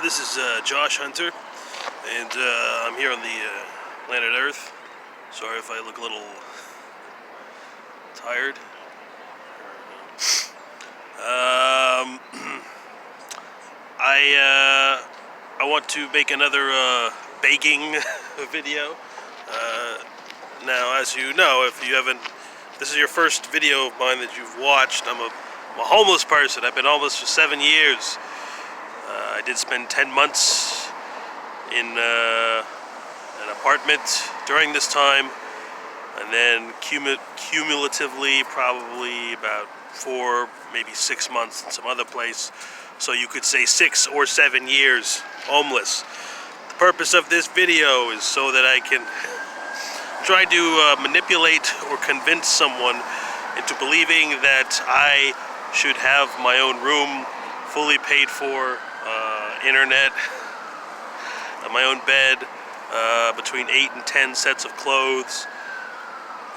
This is Josh Hunter, and I'm here on the planet Earth. Sorry if I look a little tired. I want to make another baking video. Now, as you know, if this is your first video of mine that you've watched, I'm a homeless person. I've been homeless for 7 years. I did spend 10 months in an apartment during this time, and then cumulatively probably about 4, maybe 6 months in some other place. So you could say 6 or 7 years homeless. The purpose of this video is so that I can try to manipulate or convince someone into believing that I should have my own room, fully paid for, internet, my own bed, between 8 and 10 sets of clothes,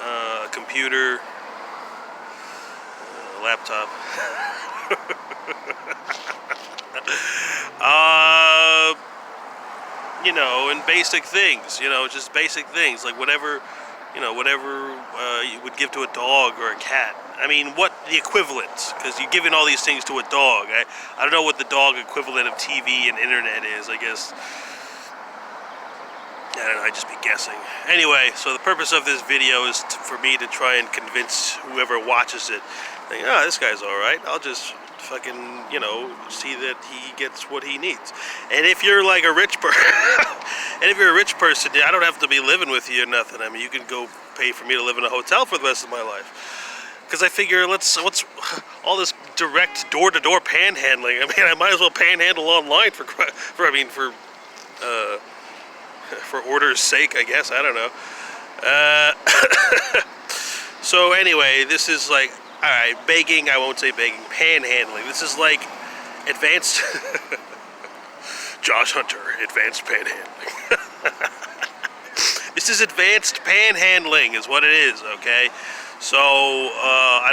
a computer, a laptop. You know, and basic things, just basic things, like whatever you would give to a dog or a cat. I mean, what the equivalent, because you're giving all these things to a dog. I don't know what the dog equivalent of TV and internet is, I guess. I don't know, I'd just be guessing. Anyway, so the purpose of this video is for me to try and convince whoever watches it, think, oh, this guy's alright, I'll just fucking, see that he gets what he needs. And if you're like a rich person, and if you're a rich person, I don't have to be living with you or nothing. I mean, you can go pay for me to live in a hotel for the rest of my life. Because I figure, what's all this direct door-to-door panhandling? I mean, I might as well panhandle online for order's sake, I guess. I don't know. So anyway, this is like, all right, begging. I won't say begging. Panhandling. This is like advanced. Josh Hunter, advanced panhandling. This is advanced panhandling, is what it is. Okay. So I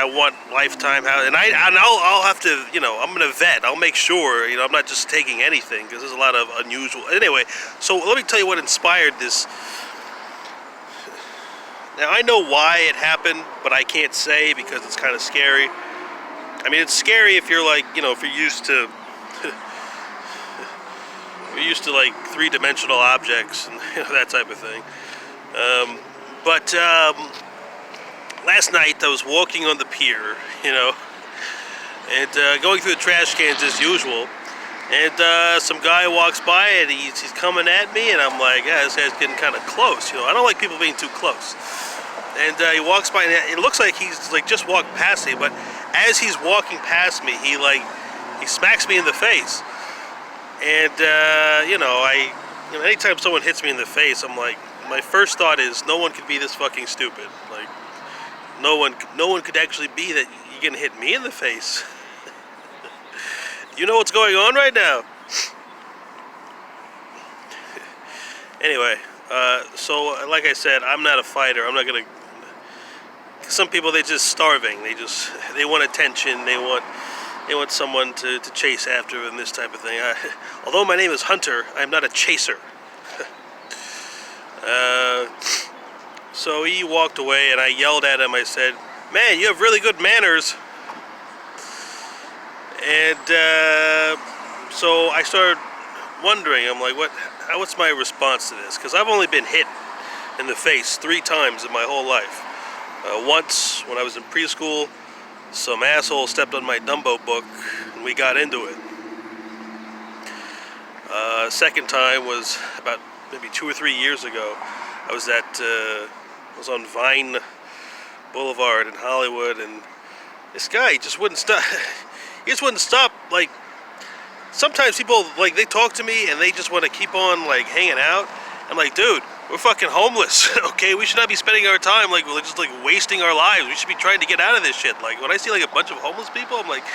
want lifetime housing, and I'll have to, I'm gonna vet. I'll make sure, I'm not just taking anything, because there's a lot of unusual. Anyway, so let me tell you what inspired this. Now I know why it happened, but I can't say because it's kind of scary. I mean, it's scary if you're like, if you're used to. You're used to like 3-dimensional objects and that type of thing. But last night I was walking on the pier, and going through the trash cans as usual, and some guy walks by and he's coming at me, and I'm like, yeah, this guy's getting kind of close. I don't like people being too close. And he walks by, and it looks like he's like just walked past me, but as he's walking past me, he smacks me in the face. And anytime someone hits me in the face, I'm like, my first thought is, no one could be this fucking stupid. Like, no one could actually be that you're gonna hit me in the face. You know what's going on right now? Anyway, so like I said, I'm not a fighter. I'm not gonna. Some people, they're just starving. They want attention. They want someone to chase after and this type of thing. Although my name is Hunter, I'm not a chaser. So he walked away, and I yelled at him. I said, "Man, you have really good manners." And so I started wondering. I'm like, what's my response to this? Because I've only been hit in the face 3 times in my whole life. Once when I was in preschool, some asshole stepped on my Dumbo book, and we got into it. Second time was about maybe 2 or 3 years ago. I was on Vine Boulevard in Hollywood, and this guy just wouldn't stop. He just wouldn't stop. Like, sometimes people, like, they talk to me and they just want to keep on, like, hanging out. I'm like, dude, we're fucking homeless, okay? We should not be spending our time, like, just, like, wasting our lives. We should be trying to get out of this shit. Like, when I see, like, a bunch of homeless people, I'm like,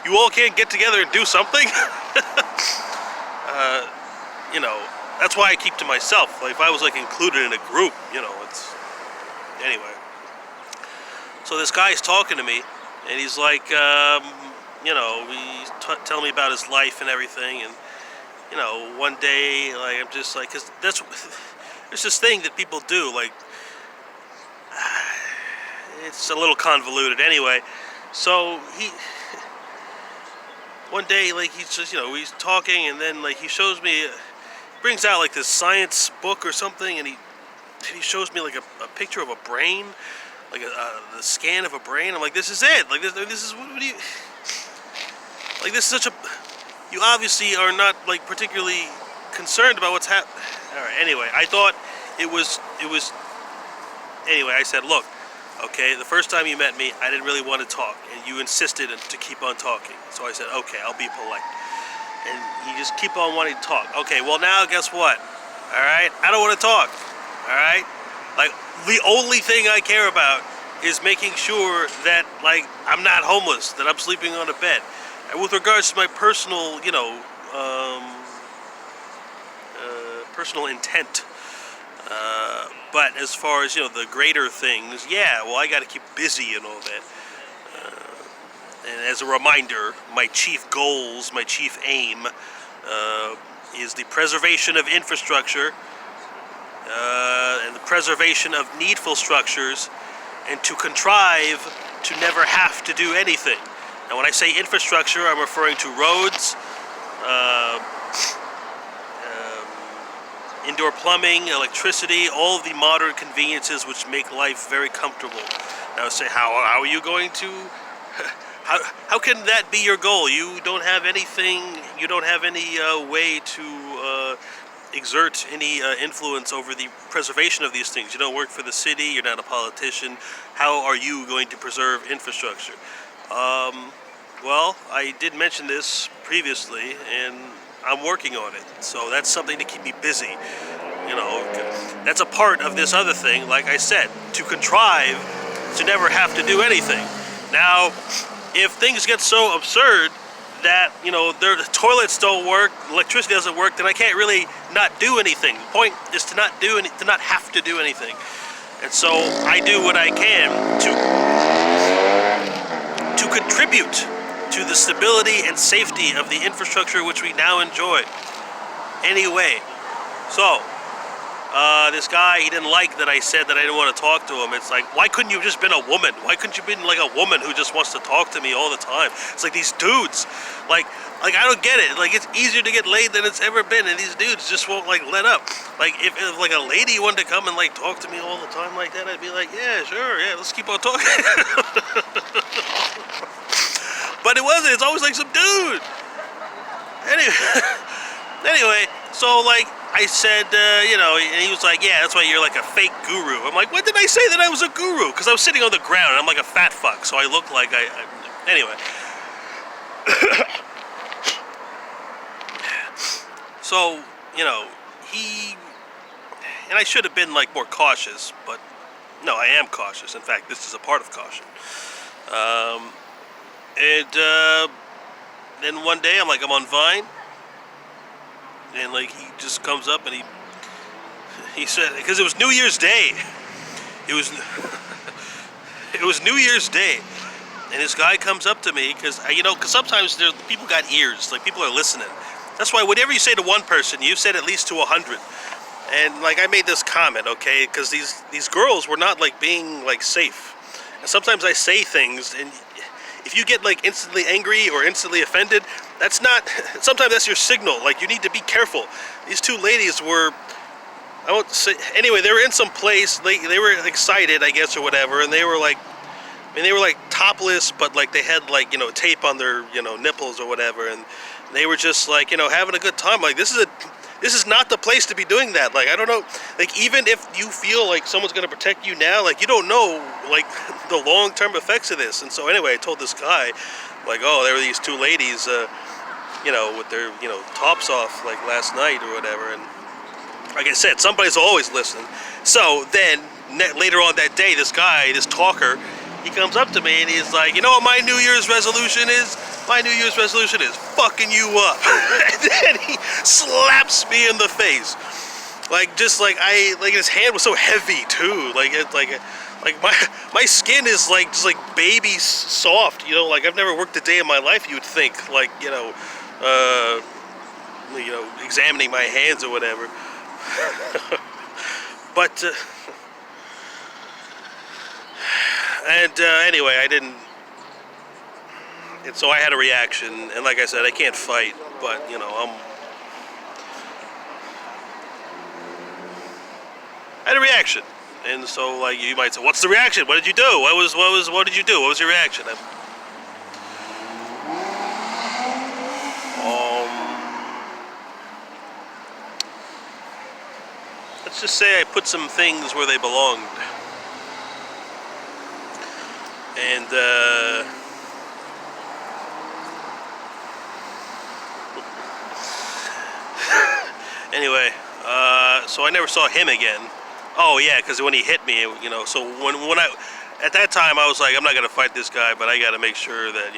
you all can't get together and do something? That's why I keep to myself. Like, if I was, like, included in a group, it's... Anyway. So this guy's talking to me, and he's like, you know, he's telling me about his life and everything, and you know, one day, like, I'm just like, cause there's this thing that people do, like, it's a little convoluted anyway. So one day, like, he's just, you know, he's talking, and then like he shows me, brings out like this science book or something, and he shows me like a picture of a brain, like the scan of a brain. I'm like, this is it. Like this is what do you like? This is such a, you obviously are not like particularly concerned about what's happening. All right. Anyway, I thought it was. Anyway, I said, look, okay, the first time you met me, I didn't really want to talk, and you insisted to keep on talking. So I said, okay, I'll be polite. And you just keep on wanting to talk. Okay, well now, guess what? All right, I don't want to talk. All right, like the only thing I care about is making sure that like I'm not homeless, that I'm sleeping on a bed. And with regards to my personal, you know, personal intent. But as far as, you know, the greater things, yeah, well, I got to keep busy and all that. And as a reminder, my chief goals, my chief aim is the preservation of infrastructure and the preservation of needful structures, and to contrive to never have to do anything. Now, when I say infrastructure, I'm referring to roads, indoor plumbing, electricity, all of the modern conveniences which make life very comfortable. Now say, how are you going to, how can that be your goal? You don't have anything, you don't have any way to exert any influence over the preservation of these things. You don't work for the city, you're not a politician. How are you going to preserve infrastructure? Well, I did mention this previously, and I'm working on it, so that's something to keep me busy. You know, that's a part of this other thing, like I said, to contrive to never have to do anything. Now, if things get so absurd that, you know, the toilets don't work, electricity doesn't work, then I can't really not do anything. The point is to not have to do anything. And so I do what I can to contribute to the stability and safety of the infrastructure which we now enjoy. Anyway, so this guy, he didn't like that I said that I didn't want to talk to him. It's like, why couldn't you have just been a woman? Why couldn't you have been like a woman who just wants to talk to me all the time? It's like these dudes, like I don't get it. Like, it's easier to get laid than it's ever been, and these dudes just won't like let up. Like if like a lady wanted to come and like talk to me all the time like that, I'd be like, yeah, sure, yeah, let's keep on talking. But it wasn't. It's always like some dude. Anyway, so like I said, you know, and he was like, yeah, that's why you're like a fake guru. I'm like, when did I say that I was a guru? Because I was sitting on the ground and I'm like a fat fuck, so I look like I anyway. So, you know, and I should have been like more cautious, but no, I am cautious. In fact, this is a part of caution. Then one day I'm on Vine, and like he just comes up and he said, because it was New Year's Day, it was New Year's Day, and this guy comes up to me because sometimes people got ears, like people are listening. That's why whatever you say to one person, you've said at least to 100. And like I made this comment, okay, because these girls were not like being like safe, and sometimes I say things and if you get like instantly angry or instantly offended, sometimes that's your signal. Like, you need to be careful. These two ladies were, I won't say, anyway, they were in some place, they were excited, I guess, or whatever, and they were like topless, but like they had like, tape on their, nipples or whatever, and they were just like, having a good time. Like, this is not the place to be doing that. Like, I don't know, like, even if you feel like someone's going to protect you now, like, you don't know, like, the long-term effects of this. And so, anyway, I told this guy, like, oh, there were these two ladies, with their, tops off, like, last night or whatever. And like I said, somebody's always listening. So, then, later on that day, this guy, this talker, he comes up to me and he's like, you know what my New Year's resolution is? My New Year's resolution is fucking you up. And then he slaps me in the face. Like, just like his hand was so heavy too. Like, it's like like my skin is like just like baby soft, you know. Like I've never worked a day in my life. You would think, like examining my hands or whatever. But anyway, I didn't, and so I had a reaction. And like I said, I can't fight, but I had a reaction. And so, like, you might say, "What's the reaction? What did you do? What did you do? What was your reaction?" Let's just say I put some things where they belonged. And anyway, so I never saw him again. Oh yeah, because when he hit me, so when I, at that time I was like, I'm not gonna fight this guy, but I gotta make sure that,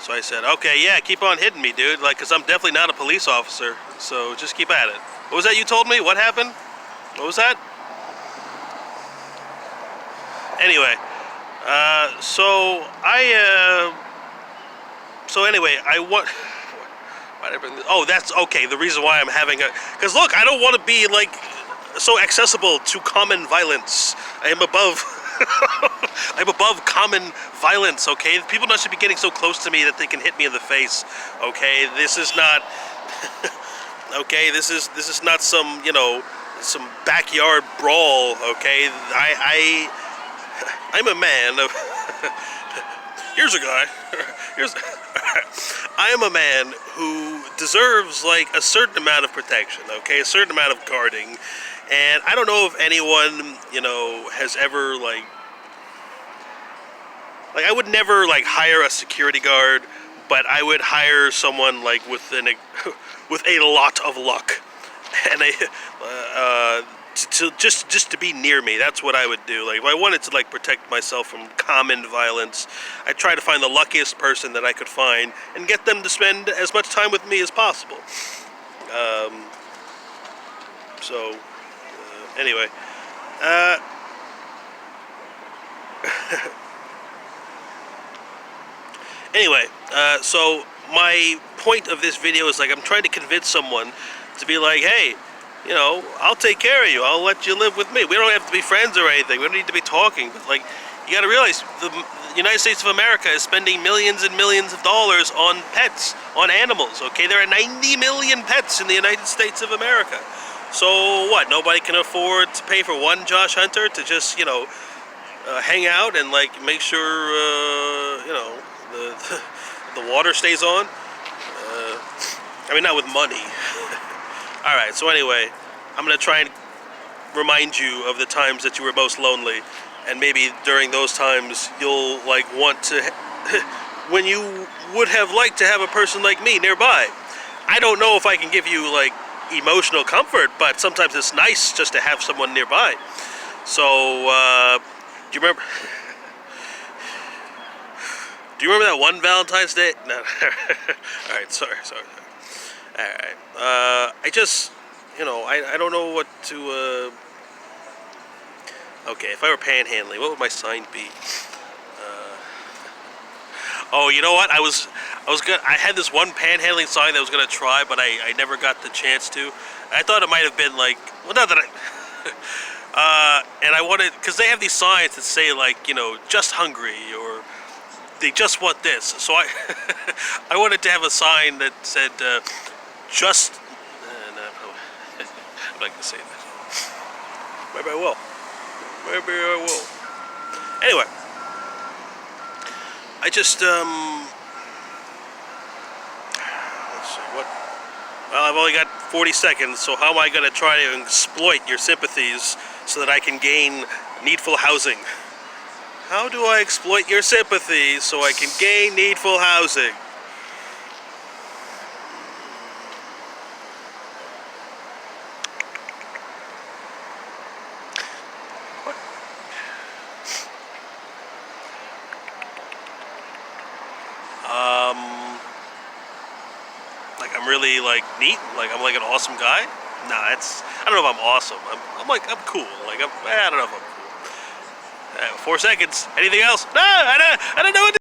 So I said, okay, yeah, keep on hitting me, dude, like, because I'm definitely not a police officer, so just keep at it. What was that you told me? What happened? What was that? Anyway, so anyway, I want. Why did I bring this? Oh, that's okay. The reason why I'm having because look, I don't want to be like so accessible to common violence. I am above. I'm above common violence. Okay, people not should be getting so close to me that they can hit me in the face. Okay, this is not. Okay, this is not some some backyard brawl. Okay, I'm a man of. Here's a guy. I am a man who deserves like a certain amount of protection. Okay, a certain amount of guarding, and I don't know if anyone has ever like I would never like hire a security guard, but I would hire someone like with a lot of luck, and just to be near me. That's what I would do. Like if I wanted to like protect myself from common violence, I'd try to find the luckiest person that I could find and get them to spend as much time with me as possible. Anyway, so my point of this video is like I'm trying to convince someone to be like, hey, I'll take care of you. I'll let you live with me. We don't have to be friends or anything. We don't need to be talking. But like, you got to realize the United States of America is spending millions and millions of dollars on pets, on animals. Okay, there are 90 million pets in the United States of America. So what? Nobody can afford to pay for one Josh Hunter to just hang out and like make sure the water stays on. I mean, not with money. All right. So anyway, I'm gonna try and remind you of the times that you were most lonely, and maybe during those times you'll like want to, when you would have liked to have a person like me nearby. I don't know if I can give you like emotional comfort, but sometimes it's nice just to have someone nearby. So, do you remember? Do you remember that one Valentine's Day? No. All right, sorry. All right. I just, I don't know what to. Okay, if I were panhandling, what would my sign be? Oh, you know what? I was gonna. I had this one panhandling sign that I was gonna try, but I never got the chance to. I thought it might have been like, well, not that I. And I wanted, because they have these signs that say like, just hungry, or they just want this. So I, I wanted to have a sign that said, just. No, I'm not gonna say that. Maybe I will. Anyway. I just, let's see, what, well, I've only got 40 seconds, so how am I going to try to exploit your sympathies so that I can gain needful housing? How do I exploit your sympathies so I can gain needful housing? Like I'm really like neat, like I'm like an awesome guy. Nah, I don't know if I'm awesome. I'm cool. Like I don't know if I'm cool. 4 seconds. Anything else? No, I don't know what to